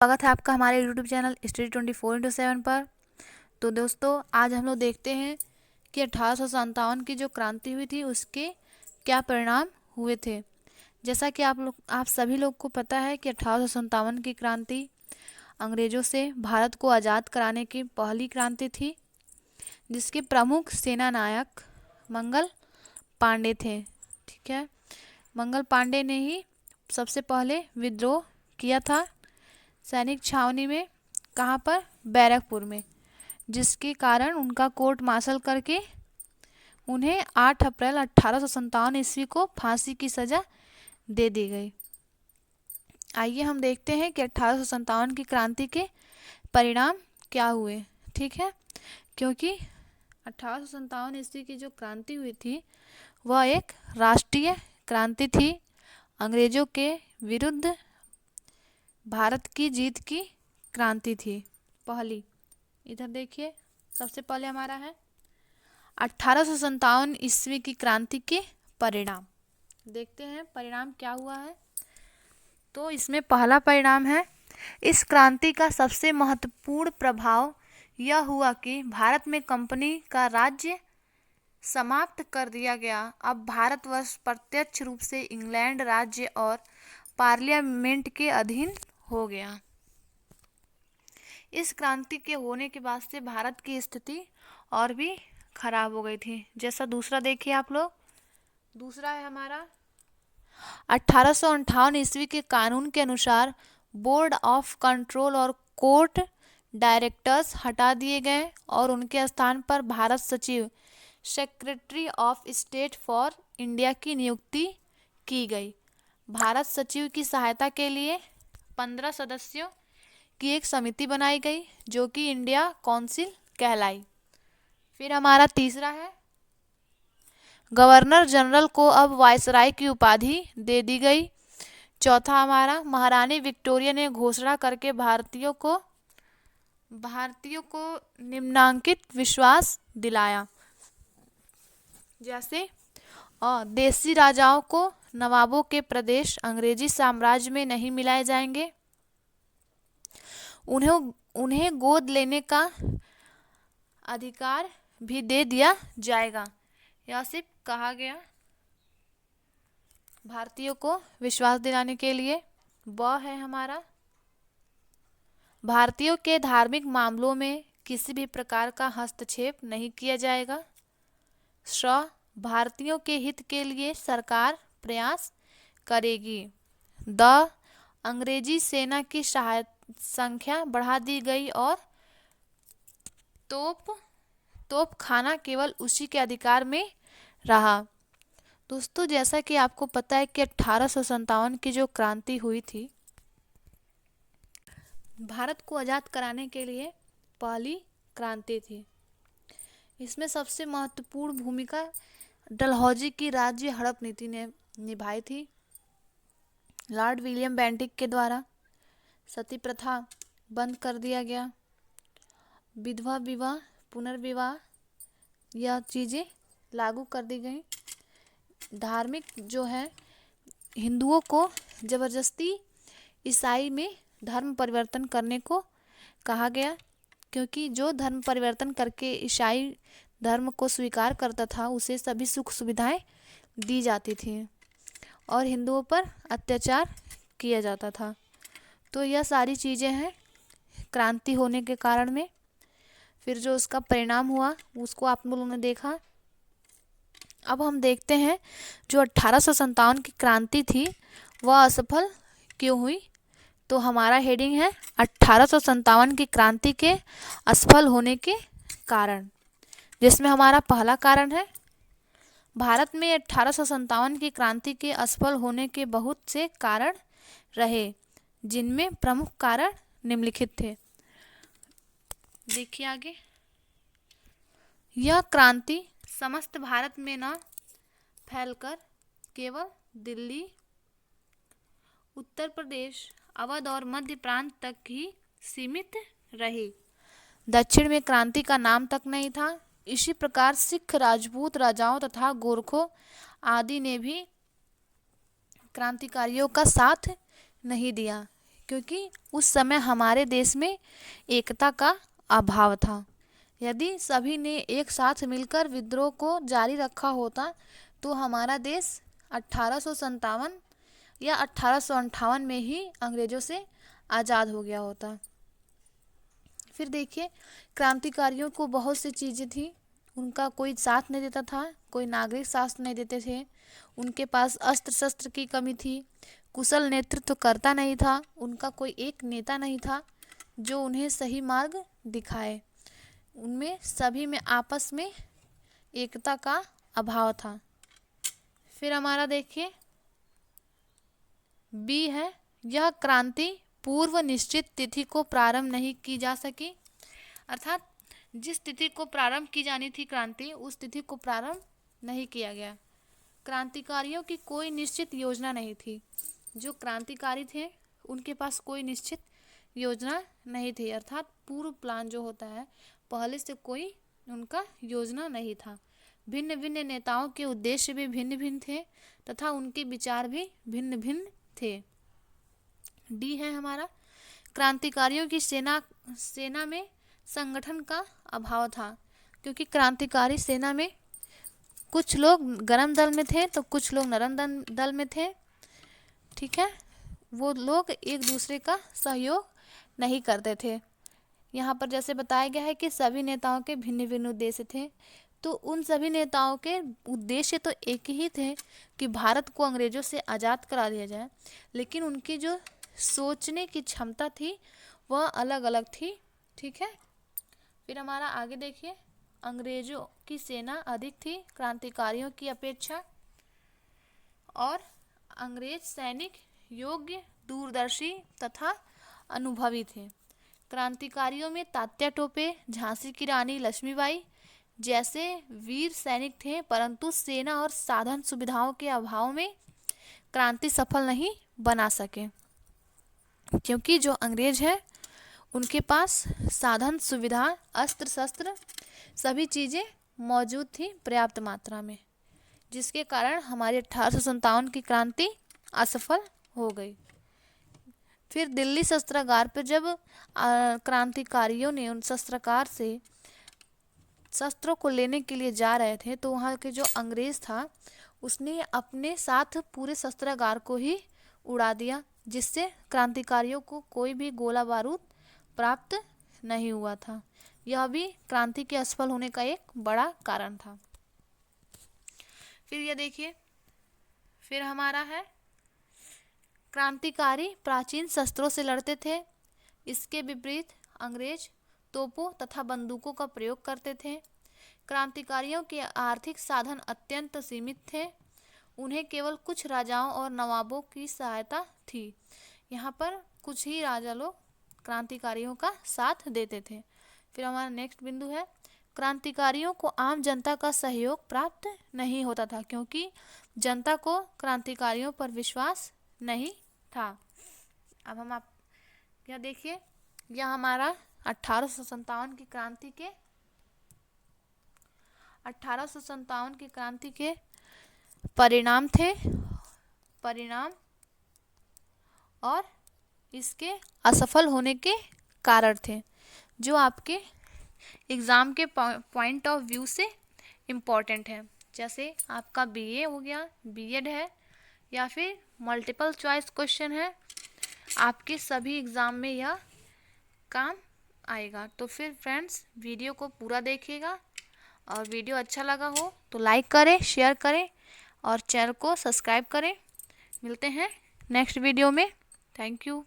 स्वागत है आपका हमारे यूट्यूब चैनल स्टडी 24/7 पर। तो दोस्तों, आज हम लोग देखते हैं कि 1857 की जो क्रांति हुई थी उसके क्या परिणाम हुए थे। जैसा कि आप सभी लोग को पता है कि 1857 की क्रांति अंग्रेज़ों से भारत को आज़ाद कराने की पहली क्रांति थी, जिसके प्रमुख सेना नायक मंगल पांडे थे। ठीक है, मंगल पांडे ने ही सबसे पहले विद्रोह किया था सैनिक छावनी में। कहाँ पर? बैरकपुर में, जिसके कारण उनका कोर्ट मार्शल करके उन्हें 8 अप्रैल 1857 ईस्वी को फांसी की सज़ा दे दी गई। आइए हम देखते हैं कि 1857 की क्रांति के परिणाम क्या हुए। ठीक है, क्योंकि 1857 ईस्वी की जो क्रांति हुई थी वह एक राष्ट्रीय क्रांति थी। अंग्रेज़ों के विरुद्ध भारत की जीत की क्रांति थी पहली। इधर देखिए, सबसे पहले हमारा है 1857 ईस्वी की क्रांति के परिणाम। देखते हैं परिणाम क्या हुआ है। तो इसमें पहला परिणाम है, इस क्रांति का सबसे महत्वपूर्ण प्रभाव यह हुआ कि भारत में कंपनी का राज्य समाप्त कर दिया गया। अब भारतवर्ष प्रत्यक्ष रूप से इंग्लैंड राज्य और पार्लियामेंट के अधीन हो गया। इस क्रांति के होने के बाद से भारत की स्थिति और भी खराब हो गई थी। जैसा दूसरा देखिए आप लोग, दूसरा है हमारा 1858 ईस्वी के कानून के अनुसार बोर्ड ऑफ कंट्रोल और कोर्ट डायरेक्टर्स हटा दिए गए और उनके स्थान पर भारत सचिव secretary of state for India की नियुक्ति की गई। भारत सचिव की सहायता के लिए 15 सदस्यों की एक समिति बनाई गई जो कि इंडिया काउंसिल कहलाई। फिर हमारा तीसरा है, गवर्नर जनरल को अब वायसराय की उपाधि दे दी गई। चौथा हमारा, महारानी विक्टोरिया ने घोषणा करके भारतीयों को निम्नांकित विश्वास दिलाया, जैसे देसी राजाओं को नवाबों के प्रदेश अंग्रेजी साम्राज्य में नहीं मिलाए जाएंगे, उन्हें गोद लेने का अधिकार भी दे दिया जाएगा। यह सिर्फ कहा गया भारतीयों को विश्वास दिलाने के लिए। वह है हमारा, भारतीयों के धार्मिक मामलों में किसी भी प्रकार का हस्तक्षेप नहीं किया जाएगा। भारतीयों के हित के लिए सरकार प्रयास करेगी। अंग्रेजी सेना की संख्या बढ़ा दी गई और तोप खाना केवल उसी के अधिकार में रहा। दोस्तों, जैसा कि आपको पता है कि 1857 की जो क्रांति हुई थी भारत को आज़ाद कराने के लिए पहली क्रांति थी। इसमें सबसे महत्वपूर्ण भूमिका डलहौजी की राज्य हड़प नीति ने निभाई थी। लॉर्ड विलियम बेंटिक के द्वारा सती प्रथा बंद कर दिया गया। विधवा विवाह, पुनर्विवाह, यह चीज़ें लागू कर दी गई। धार्मिक जो है, हिंदुओं को ज़बरदस्ती ईसाई में धर्म परिवर्तन करने को कहा गया, क्योंकि जो धर्म परिवर्तन करके ईसाई धर्म को स्वीकार करता था उसे सभी सुख सुविधाएं दी जाती थी और हिंदुओं पर अत्याचार किया जाता था। तो यह सारी चीज़ें हैं क्रांति होने के कारण में। फिर जो उसका परिणाम हुआ उसको आप लोगों ने देखा। अब हम देखते हैं जो 1857 की क्रांति थी वह असफल क्यों हुई। तो हमारा हेडिंग है 1857 की क्रांति के असफल होने के कारण, जिसमें हमारा पहला कारण है, भारत में 1857 की क्रांति के असफल होने के बहुत से कारण रहे, जिनमें प्रमुख कारण निम्नलिखित थे। देखिए आगे, यह क्रांति समस्त भारत में न फैलकर केवल दिल्ली, उत्तर प्रदेश, अवध और मध्य प्रांत तक ही सीमित रही। दक्षिण में क्रांति का नाम तक नहीं था। इसी प्रकार सिख, राजपूत राजाओं तथा गोरखों आदि ने भी क्रांतिकारियों का साथ नहीं दिया, क्योंकि उस समय हमारे देश में एकता का अभाव था। यदि सभी ने एक साथ मिलकर विद्रोह को जारी रखा होता तो हमारा देश 1857 या 1858 में ही अंग्रेजों से आज़ाद हो गया होता। फिर देखिए, क्रांतिकारियों को बहुत सी चीज़ें थी, उनका कोई साथ नहीं देता था, कोई नागरिक साथ नहीं देते थे, उनके पास अस्त्र शस्त्र की कमी थी, कुशल नेतृत्व करता नहीं था, उनका कोई एक नेता नहीं था जो उन्हें सही मार्ग दिखाए, उनमें सभी में आपस में एकता का अभाव था। फिर हमारा देखिए बी है, यह क्रांति पूर्व निश्चित तिथि को प्रारंभ नहीं की जा सकी। अर्थात जिस तिथि को प्रारंभ की जानी थी क्रांति, उस तिथि को प्रारंभ नहीं किया गया। क्रांतिकारियों की कोई निश्चित योजना नहीं थी। जो क्रांतिकारी थे उनके पास कोई निश्चित योजना नहीं थी, अर्थात पूर्व प्लान जो होता है, पहले से कोई उनका योजना नहीं था। भिन्न भिन्न नेताओं के उद्देश्य भी भिन्न भिन्न थे तथा उनके विचार भी भिन्न भिन्न थे। डी है हमारा, क्रांतिकारियों की सेना में संगठन का अभाव था, क्योंकि क्रांतिकारी सेना में कुछ लोग गरम दल में थे तो कुछ लोग नरम दल में थे। ठीक है, वो लोग एक दूसरे का सहयोग नहीं करते थे। यहाँ पर जैसे बताया गया है कि सभी नेताओं के भिन्न भिन्न उद्देश्य थे, तो उन सभी नेताओं के उद्देश्य तो एक ही थे कि भारत को अंग्रेजों से आज़ाद करा दिया जाए, लेकिन उनकी जो सोचने की क्षमता थी वह अलग अलग थी। ठीक है, फिर हमारा आगे देखिए, अंग्रेजों की सेना अधिक थी क्रांतिकारियों की अपेक्षा, और अंग्रेज सैनिक योग्य, दूरदर्शी तथा अनुभवी थे। क्रांतिकारियों में तात्या टोपे, झांसी की रानी लक्ष्मीबाई जैसे वीर सैनिक थे, परंतु सेना और साधन सुविधाओं के अभाव में क्रांति सफल नहीं बना सके, क्योंकि जो अंग्रेज हैं उनके पास साधन सुविधा, अस्त्र शस्त्र सभी चीज़ें मौजूद थी पर्याप्त मात्रा में, जिसके कारण हमारी 1857 की क्रांति असफल हो गई। फिर दिल्ली शस्त्रागार पर जब क्रांतिकारियों ने उन शस्त्रागार से शस्त्रों को लेने के लिए जा रहे थे, तो वहाँ के जो अंग्रेज था उसने अपने साथ पूरे शस्त्रागार को ही उड़ा दिया, जिससे क्रांतिकारियों को कोई भी गोला बारूद प्राप्त नहीं हुआ था। यह भी क्रांति के असफल होने का एक बड़ा कारण था। फिर ये देखिए, फिर हमारा है, क्रांतिकारी प्राचीन शस्त्रों से लड़ते थे, इसके विपरीत अंग्रेज तोपों तथा बंदूकों का प्रयोग करते थे। क्रांतिकारियों के आर्थिक साधन अत्यंत सीमित थे, उन्हें केवल कुछ राजाओं और नवाबों की सहायता थी। यहाँ पर कुछ ही राजा लोग क्रांतिकारियों का साथ देते थे। फिर हमारा नेक्स्ट बिंदु है, क्रांतिकारियों को आम जनता का सहयोग प्राप्त नहीं होता था, क्योंकि जनता को क्रांतिकारियों पर विश्वास नहीं था। अब हम आप यह देखिए, यह हमारा 1857 की क्रांति के परिणाम थे, परिणाम और इसके असफल होने के कारण थे, जो आपके एग्ज़ाम के पॉइंट ऑफ व्यू से इम्पॉर्टेंट है। जैसे आपका बीए हो गया, बीएड है, या फिर मल्टीपल चॉइस क्वेश्चन है, आपके सभी एग्ज़ाम में यह काम आएगा। तो फिर फ्रेंड्स, वीडियो को पूरा देखिएगा, और वीडियो अच्छा लगा हो तो लाइक करें, शेयर करें और चैनल को सब्सक्राइब करें। मिलते हैं नेक्स्ट वीडियो में। Thank you.